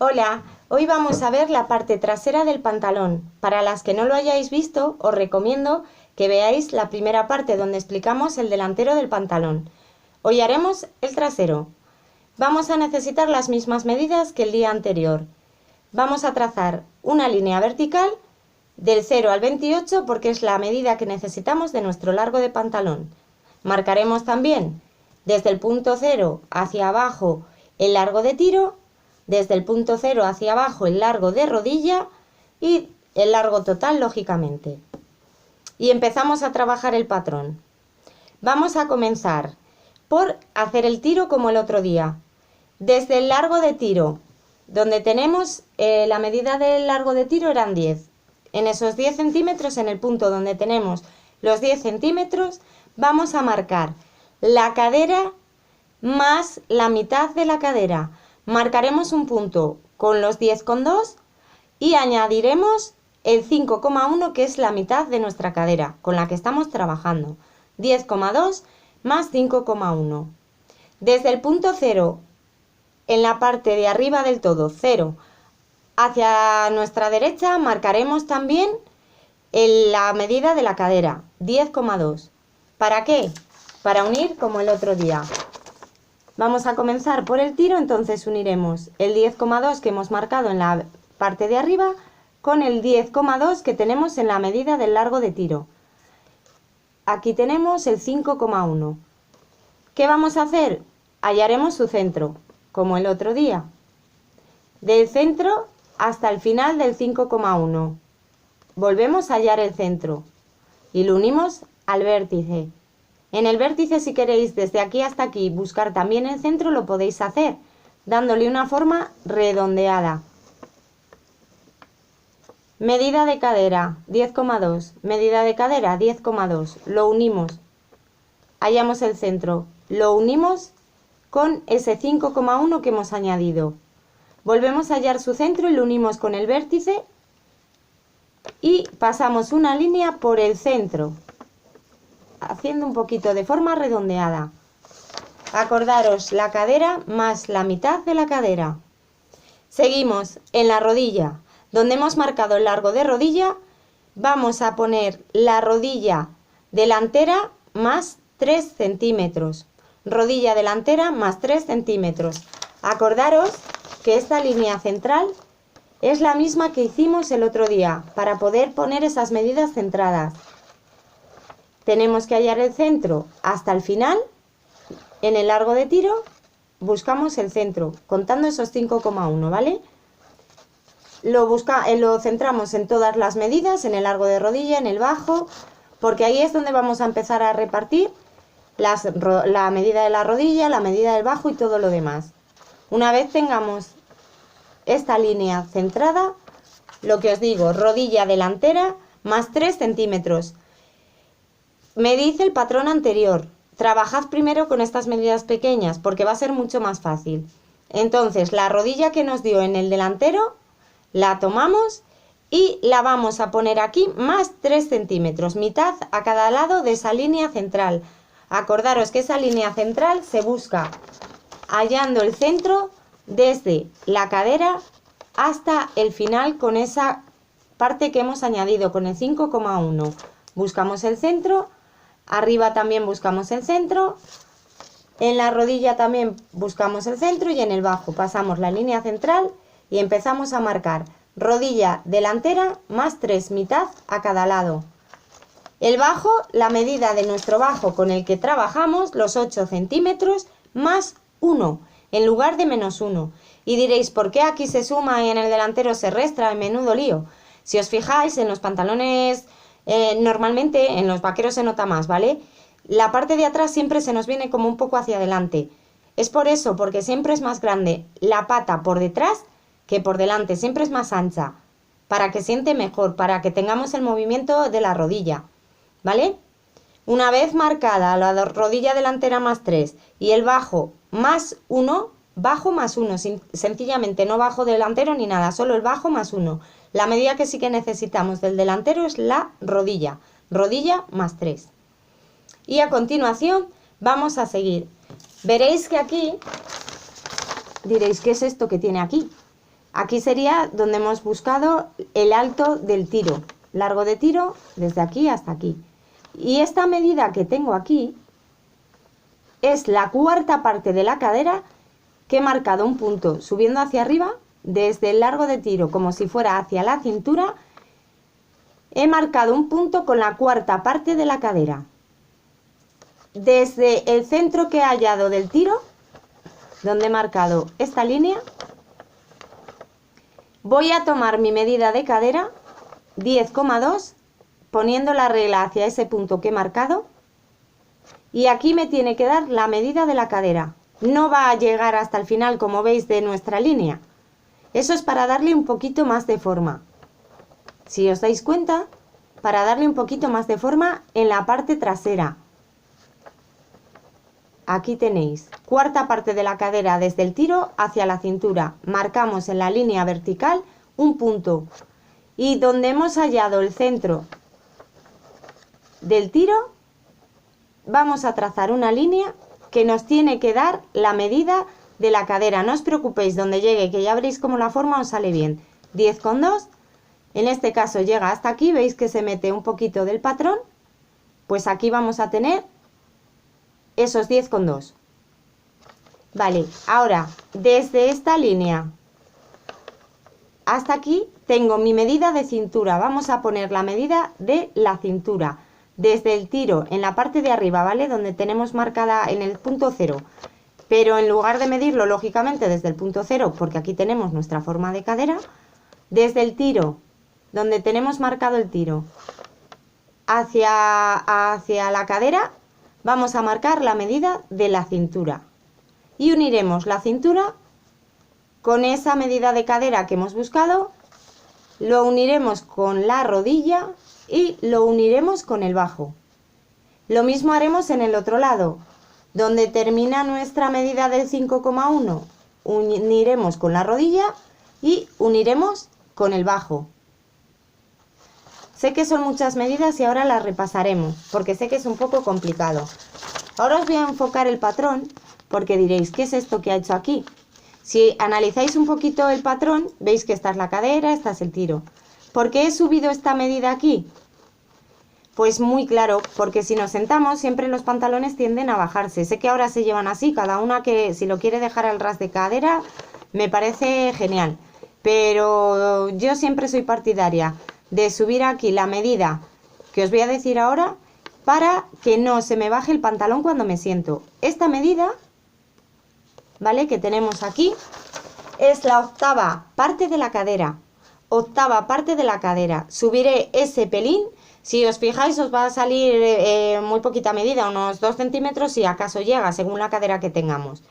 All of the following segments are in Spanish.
Hola, hoy vamos a ver la parte trasera del pantalón. Para las que no lo hayáis visto, os recomiendo que veáis la primera parte donde explicamos el delantero del pantalón. Hoy haremos el trasero. Vamos a necesitar las mismas medidas que el día anterior. Vamos a trazar una línea vertical del 0 al 28 porque es la medida que necesitamos de nuestro largo de pantalón. Marcaremos también desde el punto 0 hacia abajo el largo de tiro, desde el punto 0 hacia abajo el largo de rodilla y el largo total, lógicamente. Y empezamos a trabajar el patrón. Vamos a comenzar por hacer el tiro como el otro día. Desde el largo de tiro, donde tenemos la medida del largo de tiro eran 10. En esos 10 centímetros, en el punto donde tenemos los 10 centímetros, vamos a marcar la cadera más la mitad de la cadera. Marcaremos un punto con los 10,2 y añadiremos el 5,1 que es la mitad de nuestra cadera con la que estamos trabajando. 10,2 más 5,1. Desde el punto 0, en la parte de arriba del todo, 0, hacia nuestra derecha marcaremos también la medida de la cadera, 10,2. ¿Para qué? Para unir como el otro día. Vamos a comenzar por el tiro, entonces uniremos el 10,2 que hemos marcado en la parte de arriba con el 10,2 que tenemos en la medida del largo de tiro. Aquí tenemos el 5,1. ¿Qué vamos a hacer? Hallaremos su centro, como el otro día. Del centro hasta el final del 5,1. Volvemos a hallar el centro y lo unimos al vértice. En el vértice, si queréis desde aquí hasta aquí buscar también el centro, lo podéis hacer, dándole una forma redondeada. Medida de cadera, 10,2. Medida de cadera, 10,2. Lo unimos. Hallamos el centro. Lo unimos con ese 5,1 que hemos añadido. Volvemos a hallar su centro y lo unimos con el vértice y pasamos una línea por el centro, haciendo un poquito de forma redondeada. Acordaros, la cadera más la mitad de la cadera. Seguimos en la rodilla, donde hemos marcado el largo de rodilla, vamos a poner la rodilla delantera más 3 centímetros. Rodilla delantera más 3 centímetros. Acordaros que esta línea central es la misma que hicimos el otro día, para poder poner esas medidas centradas. Tenemos que hallar el centro hasta el final. En el largo de tiro buscamos el centro, contando esos 5,1, ¿vale? Lo centramos en todas las medidas, en el largo de rodilla, en el bajo, porque ahí es donde vamos a empezar a repartir la medida de la rodilla, la medida del bajo y todo lo demás. Una vez tengamos esta línea centrada, lo que os digo, rodilla delantera más 3 centímetros. Me dice el patrón anterior, trabajad primero con estas medidas pequeñas porque va a ser mucho más fácil. Entonces, la rodilla que nos dio en el delantero, la tomamos y la vamos a poner aquí más 3 centímetros, mitad a cada lado de esa línea central. Acordaros que esa línea central se busca hallando el centro desde la cadera hasta el final con esa parte que hemos añadido con el 5,1. Buscamos el centro. Arriba también buscamos el centro, en la rodilla también buscamos el centro y en el bajo pasamos la línea central y empezamos a marcar rodilla delantera más 3, mitad a cada lado. El bajo, la medida de nuestro bajo con el que trabajamos, los 8 centímetros más 1, en lugar de menos 1. Y diréis, ¿por qué aquí se suma y en el delantero se resta? Menudo lío. Si os fijáis en los pantalones... normalmente en los vaqueros se nota más, ¿vale? La parte de atrás siempre se nos viene como un poco hacia adelante. Es por eso, porque siempre es más grande la pata por detrás que por delante, siempre es más ancha, para que siente mejor, para que tengamos el movimiento de la rodilla, ¿vale? Una vez marcada la rodilla delantera más 3 y el bajo más 1, bajo más 1, sencillamente no bajo delantero ni nada, solo el bajo más 1. La medida que sí que necesitamos del delantero es la rodilla, rodilla más 3. Y a continuación vamos a seguir. Veréis que aquí, diréis, ¿qué es esto que tiene aquí? Aquí sería donde hemos buscado el alto del tiro, largo de tiro desde aquí hasta aquí. Y esta medida que tengo aquí es la cuarta parte de la cadera que he marcado un punto subiendo hacia arriba, desde el largo de tiro como si fuera hacia la cintura, he marcado un punto con la cuarta parte de la cadera. Desde el centro que he hallado del tiro, donde he marcado esta línea, voy a tomar mi medida de cadera, 10,2, poniendo la regla hacia ese punto que he marcado, y aquí me tiene que dar la medida de la cadera. No va a llegar hasta el final, como veis, de nuestra línea. Eso es para darle un poquito más de forma. Si os dais cuenta, para darle un poquito más de forma en la parte trasera. Aquí tenéis, cuarta parte de la cadera desde el tiro hacia la cintura. Marcamos en la línea vertical un punto. Y donde hemos hallado el centro del tiro, vamos a trazar una línea que nos tiene que dar la medida de la cadera. No os preocupéis donde llegue, que ya veréis cómo la forma os sale bien. 10,2, en este caso llega hasta aquí, veis que se mete un poquito del patrón, pues aquí vamos a tener esos 10,2. Vale, ahora desde esta línea hasta aquí tengo mi medida de cintura. Vamos a poner la medida de la cintura desde el tiro en la parte de arriba, ¿vale? Donde tenemos marcada en el punto 0. Pero en lugar de medirlo, lógicamente, desde el punto 0, porque aquí tenemos nuestra forma de cadera, desde el tiro, donde tenemos marcado el tiro, hacia la cadera, vamos a marcar la medida de la cintura. Y uniremos la cintura con esa medida de cadera que hemos buscado, lo uniremos con la rodilla y lo uniremos con el bajo. Lo mismo haremos en el otro lado, donde termina nuestra medida del 5,1, uniremos con la rodilla y uniremos con el bajo. Sé que son muchas medidas y ahora las repasaremos, porque sé que es un poco complicado. Ahora os voy a enfocar el patrón, porque diréis, ¿qué es esto que ha hecho aquí? Si analizáis un poquito el patrón, veis que esta es la cadera, esta es el tiro. ¿Por qué he subido esta medida aquí? Pues muy claro, porque si nos sentamos siempre los pantalones tienden a bajarse. Sé que ahora se llevan así, cada una que si lo quiere dejar al ras de cadera me parece genial. Pero yo siempre soy partidaria de subir aquí la medida que os voy a decir ahora para que no se me baje el pantalón cuando me siento. Esta medida, ¿vale? Que tenemos aquí es la octava parte de la cadera. Octava parte de la cadera. Subiré ese pelín. Si os fijáis os va a salir muy poquita medida, unos 2 centímetros si acaso llega, según la cadera que tengamos.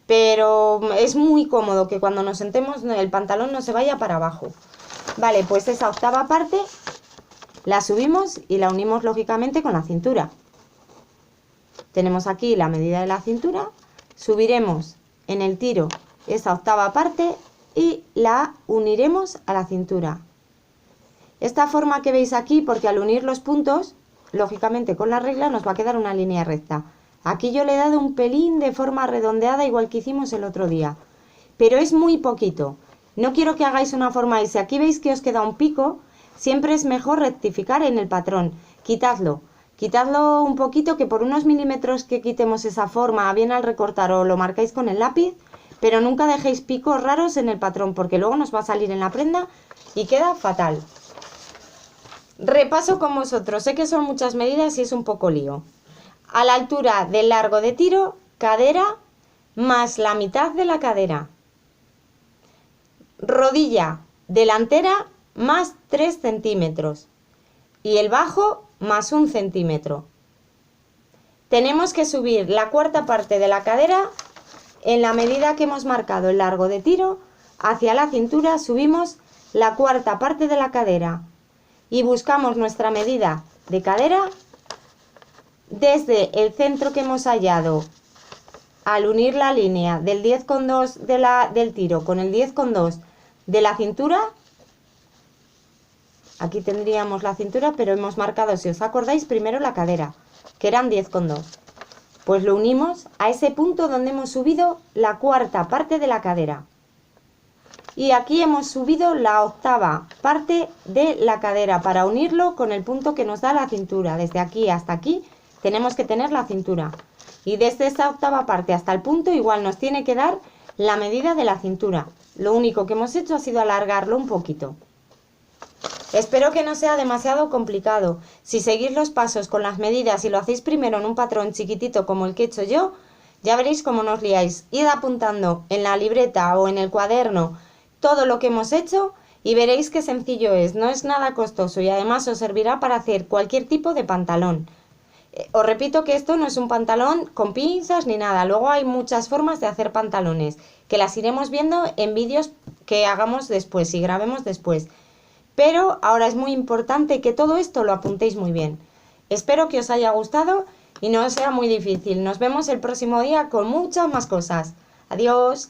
Pero es muy cómodo que cuando nos sentemos el pantalón no se vaya para abajo. Vale, pues esa octava parte la subimos y la unimos lógicamente con la cintura. Tenemos aquí la medida de la cintura, subiremos en el tiro esa octava parte y la uniremos a la cintura. Esta forma que veis aquí, porque al unir los puntos, lógicamente con la regla nos va a quedar una línea recta. Aquí yo le he dado un pelín de forma redondeada igual que hicimos el otro día, pero es muy poquito. No quiero que hagáis una forma y si aquí veis que os queda un pico, siempre es mejor rectificar en el patrón. Quitadlo un poquito, que por unos milímetros que quitemos esa forma, bien al recortar o lo marcáis con el lápiz, pero nunca dejéis picos raros en el patrón porque luego nos va a salir en la prenda y queda fatal. Repaso con vosotros, sé que son muchas medidas y es un poco lío. A la altura del largo de tiro, cadera más la mitad de la cadera. Rodilla delantera más 3 centímetros. Y el bajo más 1 centímetro. Tenemos que subir la cuarta parte de la cadera en la medida que hemos marcado el largo de tiro. Hacia la cintura subimos la cuarta parte de la cadera. Y buscamos nuestra medida de cadera desde el centro que hemos hallado al unir la línea del 10,2 del tiro con el 10,2 de la cintura. Aquí tendríamos la cintura, pero hemos marcado, si os acordáis, primero la cadera, que eran 10,2. Pues lo unimos a ese punto donde hemos subido la cuarta parte de la cadera. Y aquí hemos subido la octava parte de la cadera para unirlo con el punto que nos da la cintura. Desde aquí hasta aquí tenemos que tener la cintura. Y desde esta octava parte hasta el punto igual nos tiene que dar la medida de la cintura. Lo único que hemos hecho ha sido alargarlo un poquito. Espero que no sea demasiado complicado. Si seguís los pasos con las medidas y lo hacéis primero en un patrón chiquitito como el que he hecho yo, ya veréis cómo no os liáis. Id apuntando en la libreta o en el cuaderno todo lo que hemos hecho y veréis qué sencillo es. No es nada costoso y además os servirá para hacer cualquier tipo de pantalón. Os repito que esto no es un pantalón con pinzas ni nada. Luego hay muchas formas de hacer pantalones que las iremos viendo en vídeos que hagamos después y grabemos después. Pero ahora es muy importante que todo esto lo apuntéis muy bien. Espero que os haya gustado y no sea muy difícil. Nos vemos el próximo día con muchas más cosas. Adiós.